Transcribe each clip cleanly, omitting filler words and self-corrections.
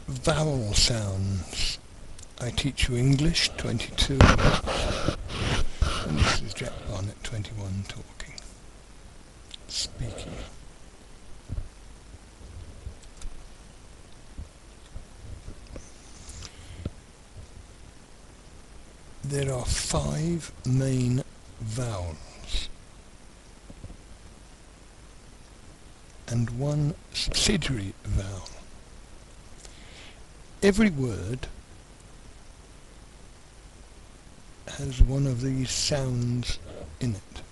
Vowel sounds. I teach you English 22, and this is Jack Barnett 21 talking, speaking. There are 5 main vowels and 1 subsidiary vowel. Every word has one of these sounds in it,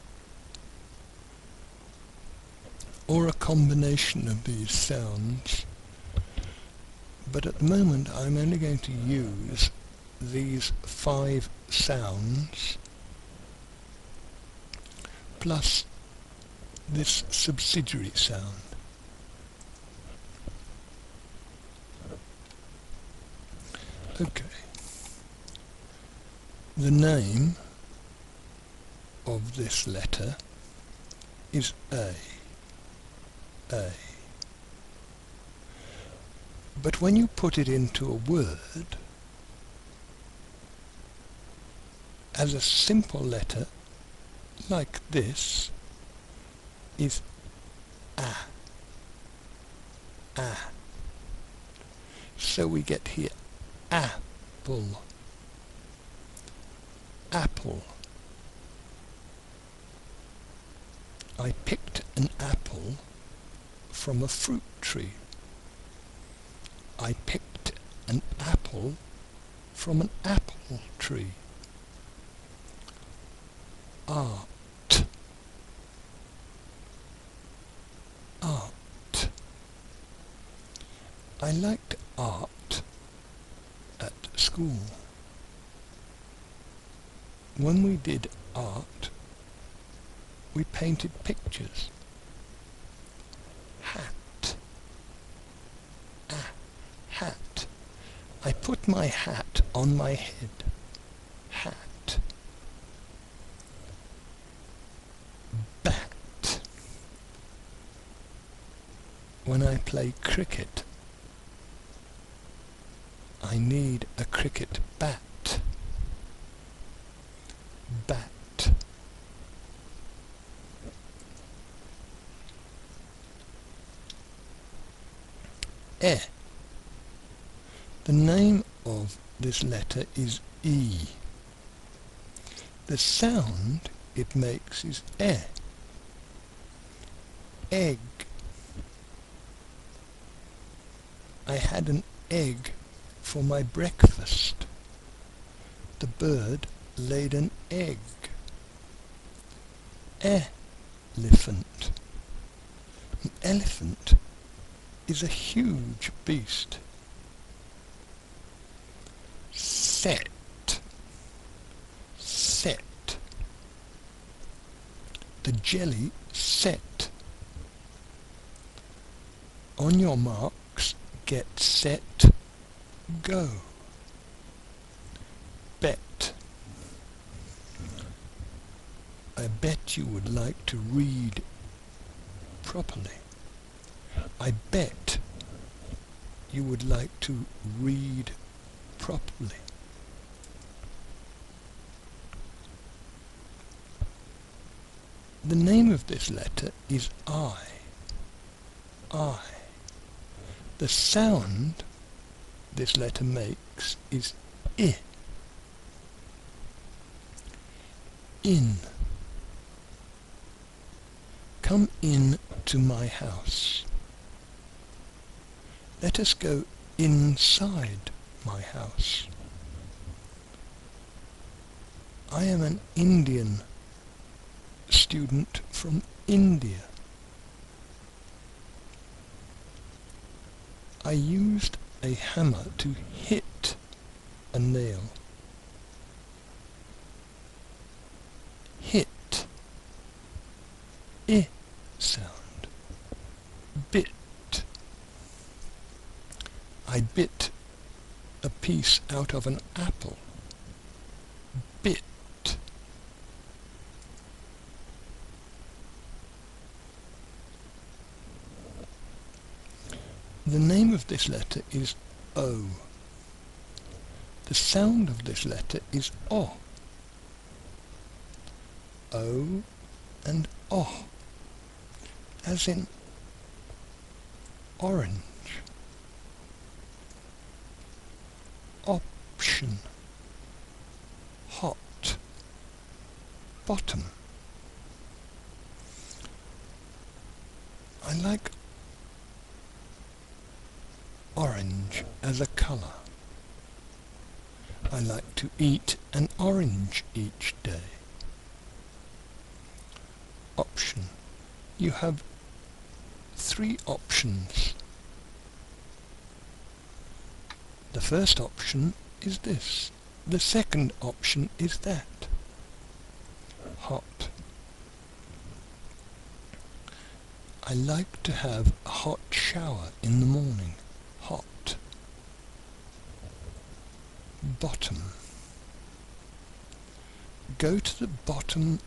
or a combination of these sounds, but at the moment I'm only going to use these 5 sounds plus this subsidiary sound. Okay. The name of this letter is A. But when you put it into a word as a simple letter like this is A. So we get here apple, apple. I picked an apple from a fruit tree. I picked an apple from an apple tree. Art, art. I liked art at school. When we did art, we painted pictures. Hat, hat. I put my hat on my head. Hat. Bat. When I play cricket, I need a cricket bat. Bat. E. The name of this letter is E. The sound it makes is E. Egg. I had an egg for my breakfast. The bird laid an egg. Elephant. An elephant is a huge beast. Set. Set. The jelly set. On your marks, get set, go. Bet. I bet you would like to read properly. I bet you would like to read properly. The name of this letter is I. The sound this letter makes is I. In. Come in to my house. Let us go inside my house. I am an Indian student from India. I used a hammer to hit a nail. Hit. I sound. Bit. I bit a piece out of an apple. Bit. The name of this letter is O. The sound of this letter is O. O and O, as in orange, option, hot, bottom. I like orange as a colour. I like to eat an orange each day. Option. You have 3 options. The first option is this. The second option is that. Hot. I like to have a hot shower in the morning. Hot. Bottom. Go to the bottom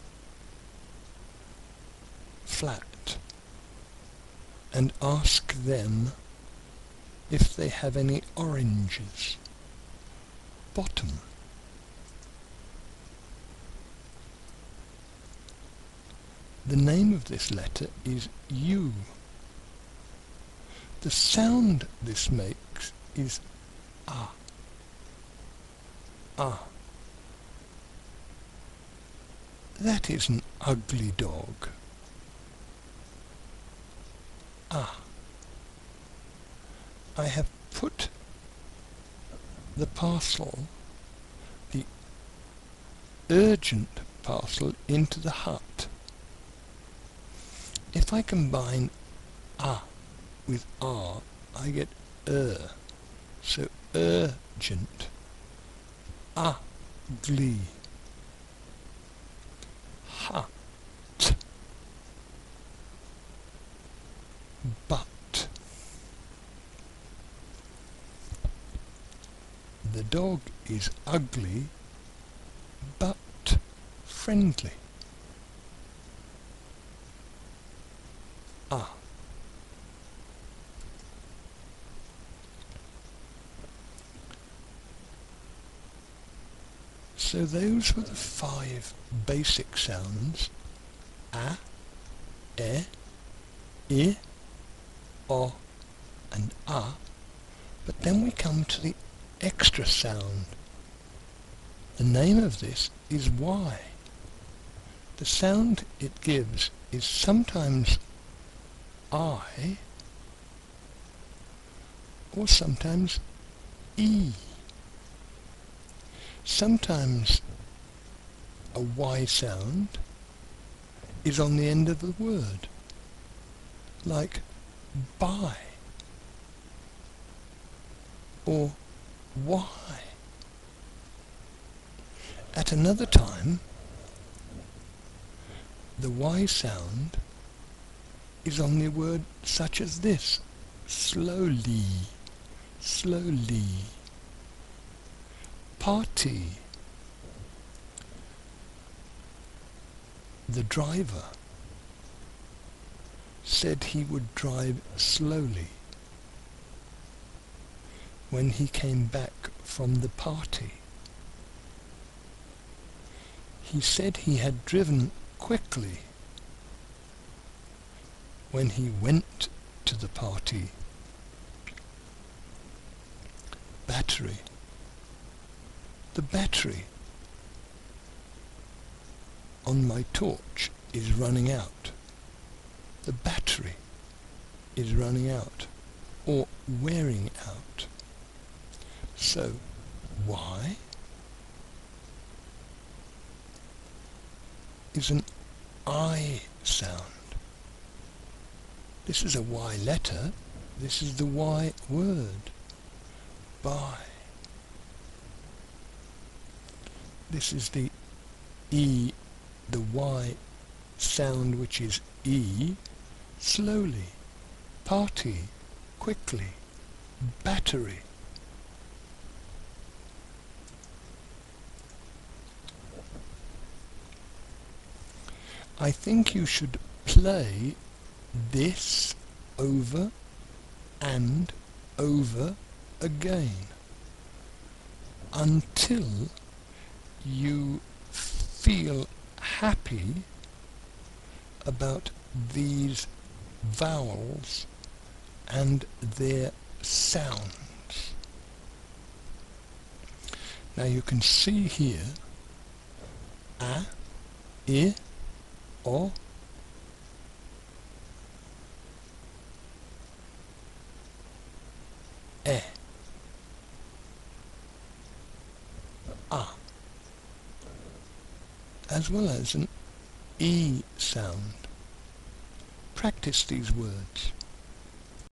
flat and ask them if they have any oranges. Bottom. The name of this letter is U. The sound this makes is ah. Ah. That is an ugly dog. Ah. I have put the parcel, the urgent parcel, into the hut. If I combine ah with R, I get so urgent, ugly, hut, but. The dog is ugly, but friendly. Ah. So those were the 5 basic sounds: a, e, o, and ah. But then we come to the extra sound. The name of this is Y. The sound it gives is sometimes I or sometimes E. Sometimes a Y sound is on the end of the word, like buy or why. At another time, the Y sound is on the word such as this: slowly, slowly. Party. The driver said he would drive slowly when he came back from the party. He said he had driven quickly when he went to the party. Battery. The battery on my torch is running out. The battery is running out or wearing out. So, Y is an I sound. This is a Y letter. This is the Y word. Buy. This is the E, the Y sound, which is E, slowly. Party, quickly. Battery. I think you should play this over and over again until you feel happy about these vowels and their sounds. Now you can see here a, I, o, e, a, as well as an E sound. Practice these words.